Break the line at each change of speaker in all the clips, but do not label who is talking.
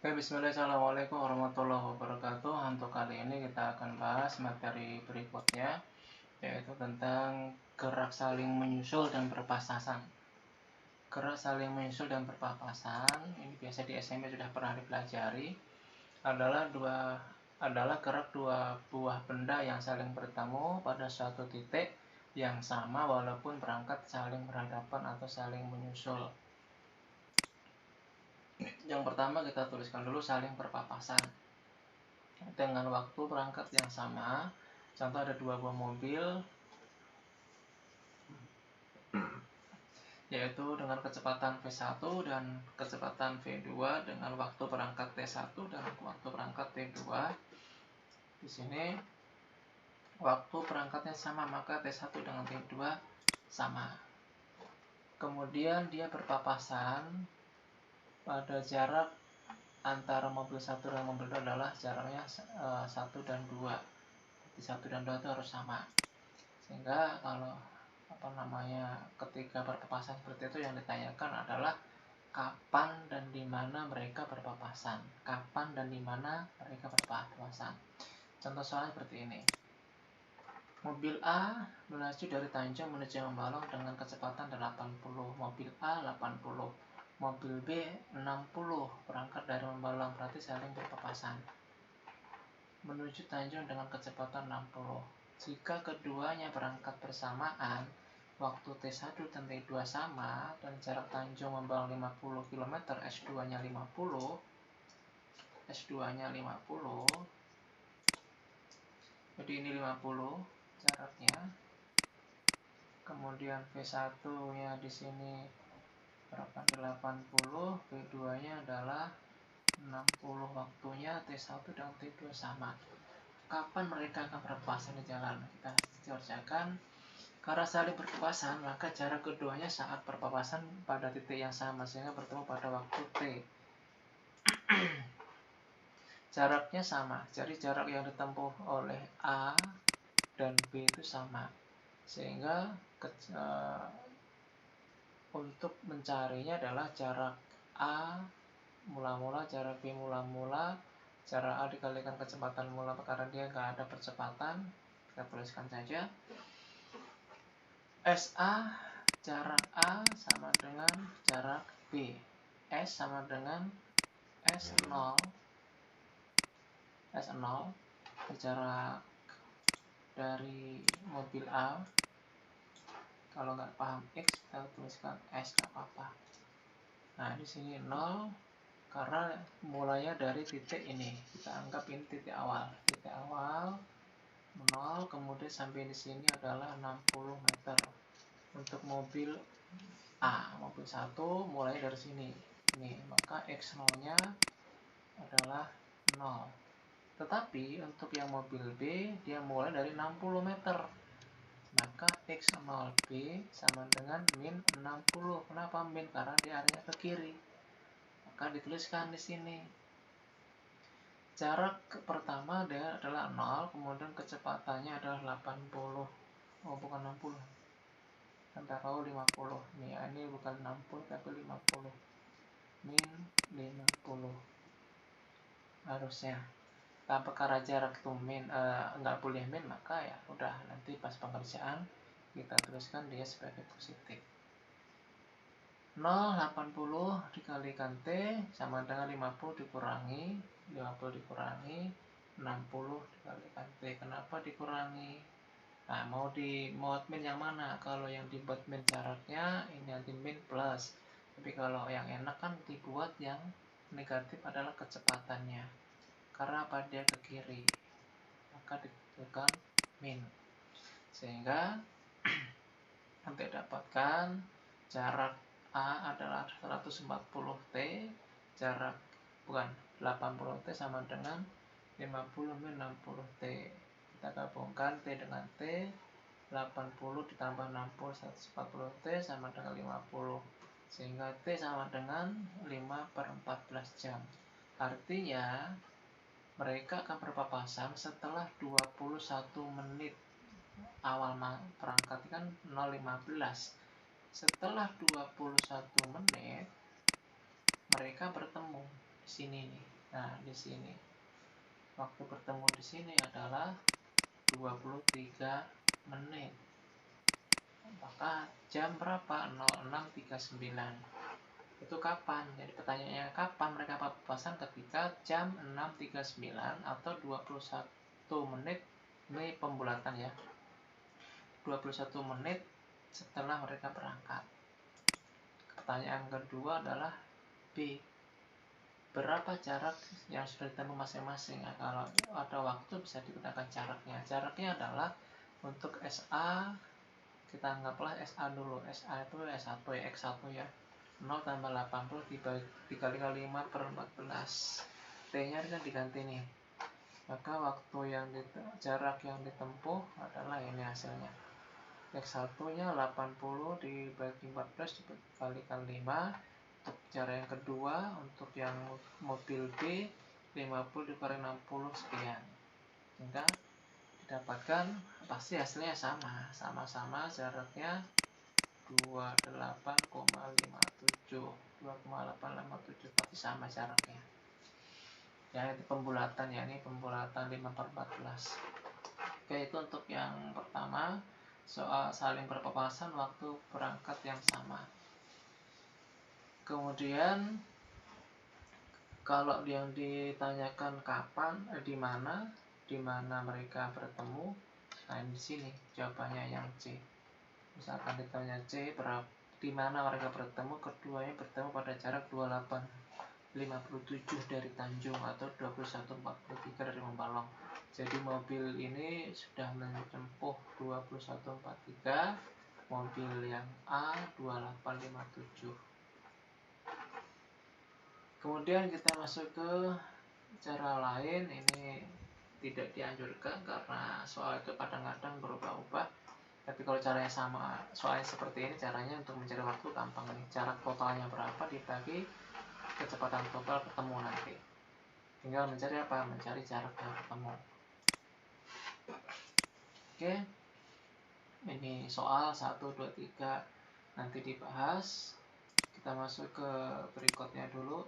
Oke, bismillah, assalamualaikum warahmatullahi wabarakatuh. Untuk kali ini kita akan bahas materi berikutnya, yaitu tentang gerak saling menyusul dan berpapasan. Gerak saling menyusul dan berpapasan, ini biasa di SMP sudah pernah dipelajari, adalah gerak dua buah benda yang saling bertemu pada suatu titik yang sama walaupun berangkat saling berhadapan atau saling menyusul. Yang pertama kita tuliskan dulu saling berpapasan. Dengan waktu berangkat yang sama, contoh ada dua buah mobil, yaitu dengan kecepatan V1 dan kecepatan V2 dengan waktu berangkat T1 dan waktu berangkat T2. Di sini waktu berangkatnya sama, maka T1 dengan T2 sama. Kemudian dia berpapasan pada jarak antara mobil 1 dan mobil 2 adalah jaraknya 1 dan 2. Di 1 dan 2 itu harus sama. Sehingga kalau ketika berpapasan seperti itu, yang ditanyakan adalah kapan dan di mana mereka berpapasan. Kapan dan di mana mereka berpapasan. Contoh soalnya seperti ini. Mobil A melaju dari Tanjung menuju Hambalong dengan kecepatan 80. Mobil A 80. Mobil B 60 berangkat dari Hambalong, berarti saling berpapasan. Menuju Tanjung dengan kecepatan 60. Jika keduanya berangkat bersamaan, waktu T1 dan T2 sama, dan jarak Tanjung Hambalong 50 km, S2-nya 50, jadi ini 50 jaraknya. Kemudian V1-nya di sini berapa? 80, V2-nya adalah 60 waktunya, T1 dan T2 sama. Kapan mereka akan berpapasan di jalan? Kita kerjakan. Karena saling berpapasan, maka jarak keduanya saat berpapasan pada titik yang sama, sehingga bertemu pada waktu T. Jaraknya sama, jadi jarak yang ditempuh oleh A dan B itu sama, sehingga untuk mencarinya adalah jarak A mula-mula, jarak B mula-mula, jarak A dikalikan kecepatan mula karena dia nggak ada percepatan. Kita tuliskan saja SA, jarak A sama dengan jarak B. S sama dengan S0. Jarak dari mobil A. Kalau nggak paham X, kita tuliskan S, nggak apa-apa. Nah, di sini 0 karena mulainya dari titik ini. Kita anggap ini titik awal. Titik awal 0, kemudian sampai di sini adalah 60 meter. Untuk mobil A, mobil 1 mulai dari sini. Ini, maka X0-nya adalah 0. Tetapi untuk yang mobil B, dia mulai dari 60 meter. Maka X0B sama dengan min 60. Kenapa min? Karena dia arahnya ke kiri. Maka dituliskan di sini. Jarak pertama dia adalah 0, kemudian kecepatannya adalah 80. Oh, bukan 60. Sampai kau 50. Ini bukan 60 tapi 50. Min 50. Harusnya. Tanpa karena jarak itu min nggak boleh min, maka ya udah nanti pas pengerjaan kita tuliskan dia sebagai positif. 0,80 dikalikan T sama dengan 50 dikurangi 60 dikalikan T. Kenapa dikurangi? Nah, mau min yang mana? Kalau yang dibuat min jaraknya, ini nanti min plus. Tapi kalau yang enak kan dibuat yang negatif adalah kecepatannya. Karena apa? Dia ke kiri. Maka ditentukan min. Sehingga nanti dapatkan jarak A adalah 140 T, jarak 80 T sama dengan 50 min 60 T. Kita gabungkan T dengan T, 80 ditambah 60, 140 T sama dengan 50. Sehingga T sama dengan 5/14 jam. Artinya mereka akan berpapasan setelah 21 menit. Awal berangkat kan 0,15. Setelah 21 menit mereka bertemu. di sini nih. Nah, di sini waktu bertemu di sini adalah 23 menit. Maka jam berapa? 06.39. Itu kapan? Jadi pertanyaannya, kapan mereka papasan? Ketika jam 6.39 atau 21 menit. Ini pembulatan ya, 21 menit setelah mereka berangkat. Pertanyaan kedua adalah B, berapa jarak yang sudah ditempuh masing-masing? Nah, kalau ada waktu bisa digunakan jaraknya. Jaraknya adalah untuk SA, kita anggaplah SA dulu. SA itu S1 ya, X1 ya. 0 tambah 80 dikali 5 per 14. T-nya kan diganti nih. Maka jarak yang ditempuh adalah ini hasilnya. X1 nya 80 dibagi 14 dikalikan 5. Untuk cara yang kedua, untuk yang mobil B 50 dikali 60 sekian. Sehingga didapatkan pasti hasilnya sama-sama jaraknya 28,57 pasti sama jaraknya ya. Itu pembulatan ya, ini pembulatan 5/14. Oke, itu untuk yang pertama, soal saling berpapasan waktu berangkat yang sama. Kemudian kalau yang ditanyakan kapan, di mana mereka bertemu, nah di sini jawabannya yang C. Misalkan ditanya C, di mana mereka bertemu, keduanya bertemu pada jarak 28,57 dari Tanjung atau 21,43 dari Membalong. Jadi mobil ini sudah menempuh 21,43, mobil yang A 28,57. Kemudian kita masuk ke cara lain. Ini tidak dianjurkan karena soal itu kadang-kadang berubah-ubah. Tapi kalau caranya sama, soalnya seperti ini, caranya untuk mencari waktu gampang nih. Jarak totalnya berapa dibagi kecepatan total ketemu nanti. Tinggal mencari apa? Mencari jarak yang ketemu. Oke. Ini soal 1, 2, 3 nanti dibahas. Kita masuk ke berikutnya dulu,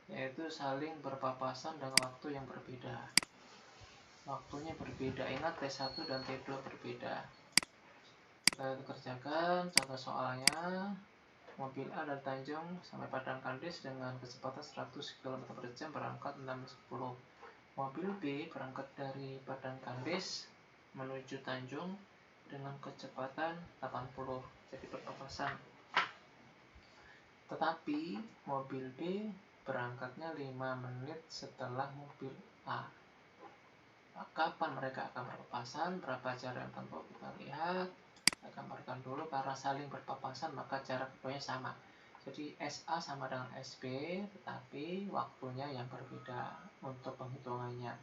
yaitu saling berpapasan dengan waktu yang berbeda. Waktunya berbeda, ingat T1 dan T2 berbeda. Kita kerjakan contoh soalnya. Mobil A dari Tanjung sampai Padang Kandis dengan kecepatan 100 km/jam berangkat 6.10. Mobil B berangkat dari Padang Kandis menuju Tanjung dengan kecepatan 80. Jadi berpapasan. Tetapi mobil B berangkatnya 5 menit setelah mobil A. Kapan mereka akan berpapasan? Berapa jarak yang tempuh? Kita lihat. Kita gambarkan dulu. Karena saling berpapasan maka jarak keduanya sama. Jadi SA sama dengan SB, tetapi waktunya yang berbeda untuk penghitungannya.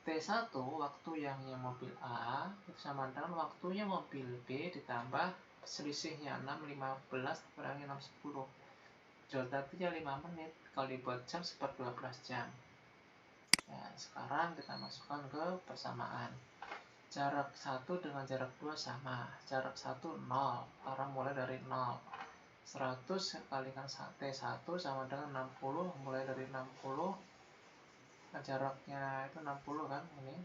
T1 waktu yang mobil A itu sama dengan waktunya mobil B ditambah selisihnya 6.15 kurangi 6.10. Delta-nya 5 menit, kalau dibuat jam seper 12 jam. Nah, sekarang kita masukkan ke persamaan. Jarak 1 dengan jarak 2 sama. Jarak 1 0, karena mulai dari 0. 100 kalikan T1 sama dengan 60, mulai dari 60. Nah, jaraknya itu 60 kan, ini.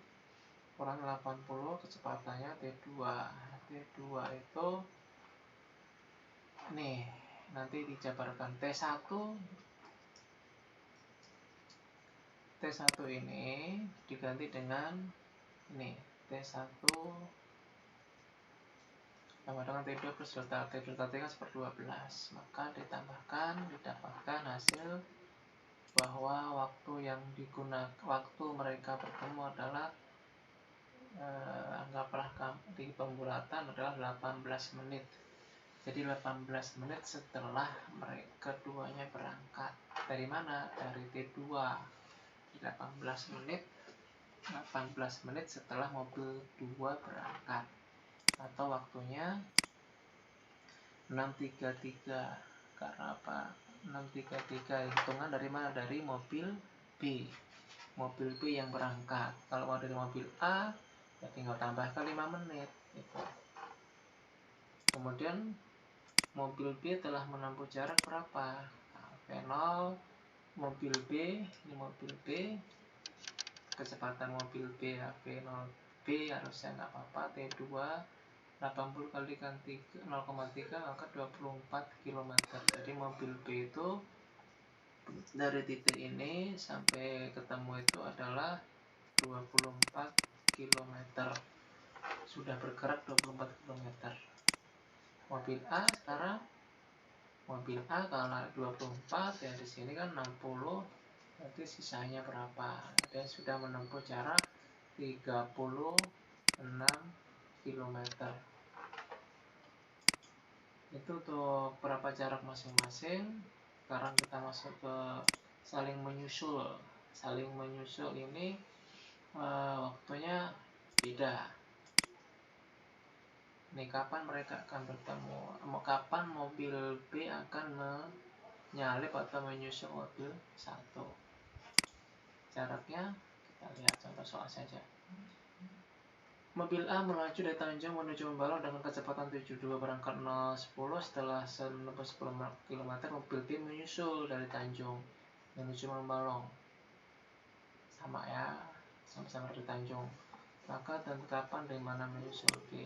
Kurang 80, kecepatannya T2. T2 itu nih, nanti dijabarkan T1 ini diganti dengan ini T1 sama dengan T2 plus delta T. Delta T kan seper 12. Maka didapatkan hasil bahwa waktu mereka bertemu adalah anggaplah di pembulatan adalah 18 menit. Jadi 18 menit setelah mereka keduanya berangkat. Dari mana? Dari T2. 18 menit setelah mobil 2 berangkat. Atau waktunya 6.33. Karena apa? 6.33 hitungan dari mana? Dari mobil B. Mobil B yang berangkat. Kalau mau dari mobil A, ya tinggal tambahkan 5 menit. Gitu. Kemudian mobil B telah menempuh jarak berapa? Nah, V0 mobil B, ini mobil B, kecepatan mobil B V0B harusnya nggak apa-apa, T2 80 kali kan 0,3 maka 24 km. Jadi mobil B itu dari titik ini sampai ketemu itu adalah 24 km. Sudah bergerak 24 km. Mobil A sekarang, mobil A kalau 24 ya di sini kan 60, berarti sisanya berapa? Dia sudah menempuh jarak 36 km. Itu untuk berapa jarak masing-masing. Sekarang kita masuk ke saling menyusul. Saling menyusul ini waktunya beda. Nih kapan mereka akan bertemu? Kapan mobil B akan menyalip atau menyusul mobil 1? Jaraknya kita lihat contoh soal saja. Mobil A melaju dari Tanjung menuju Membalong dengan kecepatan 72 berangkat 0,10. Setelah menempuh 10 km, mobil B menyusul dari Tanjung menuju Membalong. Sama ya, sama-sama dari Tanjung. Maka tentukan dari mana menyusul B.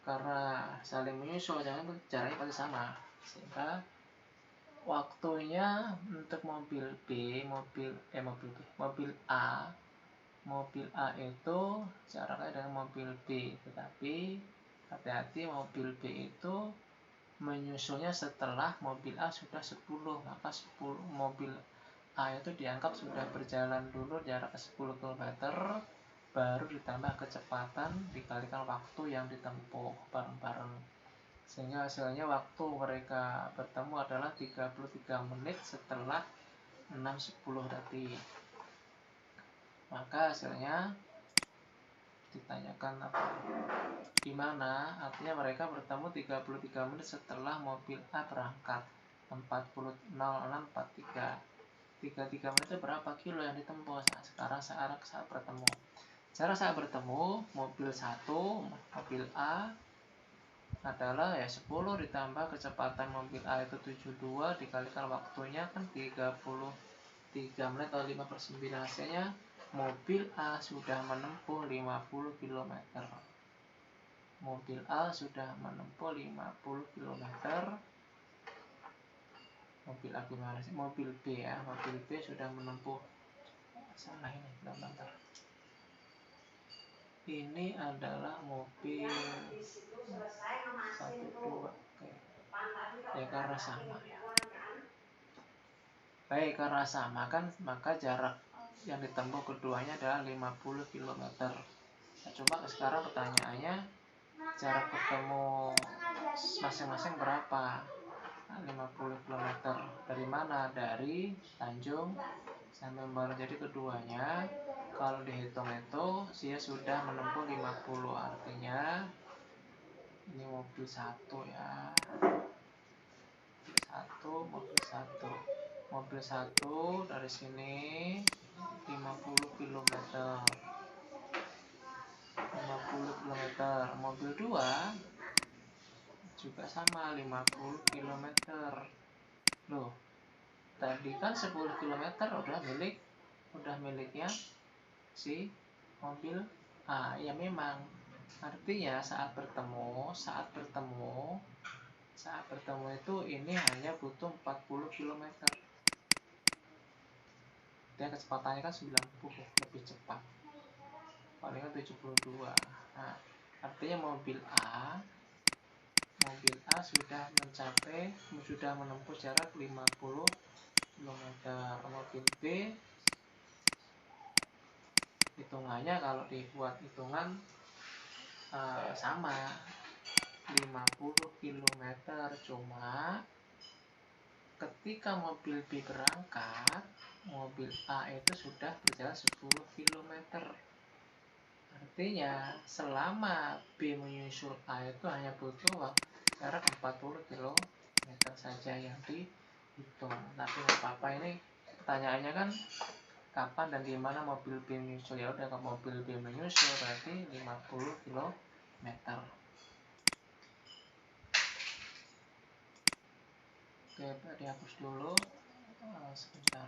Karena saling menyusul, jangan caranya pasti sama. Sehingga waktunya untuk mobil A itu jaraknya dengan mobil B, tetapi hati-hati mobil B itu menyusulnya setelah mobil A sudah 10, maka 10 mobil A itu dianggap sudah berjalan dulu jarak 10 km, baru ditambah kecepatan dikalikan waktu yang ditempuh bareng-bareng, sehingga hasilnya waktu mereka bertemu adalah 33 menit setelah 6.10 tadi. Maka hasilnya ditanyakan apa? Di mana? Artinya mereka bertemu 33 menit setelah mobil A berangkat 40.0643. 33 menit itu berapa kilo yang ditempuh? Sekarang saat bertemu. Cara saat bertemu, mobil 1, mobil A adalah ya 10 ditambah kecepatan mobil A itu 72 dikalikan waktunya kan 33 menit atau 5/9, hasilnya mobil A sudah menempuh 50 km. Mobil A sudah menempuh 50 km. Mobil A gimana sih? Mobil B ya. Mobil B sudah menempuh, salah ini, bentar. Ini adalah mobil 1, 2. Oke. Ya karena sama ya. Baik, karena sama kan, maka jarak yang ditempuh keduanya adalah 50 km. Nah, coba sekarang pertanyaannya, jarak ketemu masing-masing berapa? 50 km. Dari mana? Dari Tanjung sampai Membalong. Jadi keduanya kalau dihitung itu dia sudah menempuh 50. Artinya ini mobil 1 ya. Mobil 1 dari sini 50 km. 50 km. Mobil 2 juga sama 50 km. Loh, tadi kan 10 km udah miliknya si mobil A. Ya memang. Artinya saat bertemu itu ini hanya butuh 40 km. Dia kecepatannya kan 90, lebih cepat. Palingan 72. Nah, artinya mobil A sudah menempuh jarak 50 km. Mobil B hitungannya kalau dibuat hitungan sama 50 km, cuma ketika mobil B berangkat, mobil A itu sudah berjalan 10 km. Artinya selama B menyusul A itu hanya butuh jarak 40 km saja yang dihitung. Tapi nggak apa-apa, ini pertanyaannya kan kapan dan di mana mobil B menyusul. Ya udah, kalau mobil B menyusul berarti 50 km. Oke, dihapus dulu. Sebentar.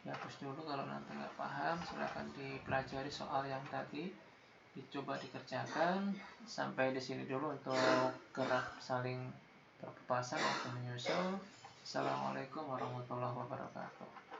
Dihapus dulu, kalau nanti nggak paham silahkan dipelajari soal yang tadi, dicoba dikerjakan. Sampai di sini dulu untuk gerak saling berpapasan atau menyusul. Assalamualaikum warahmatullahi wabarakatuh.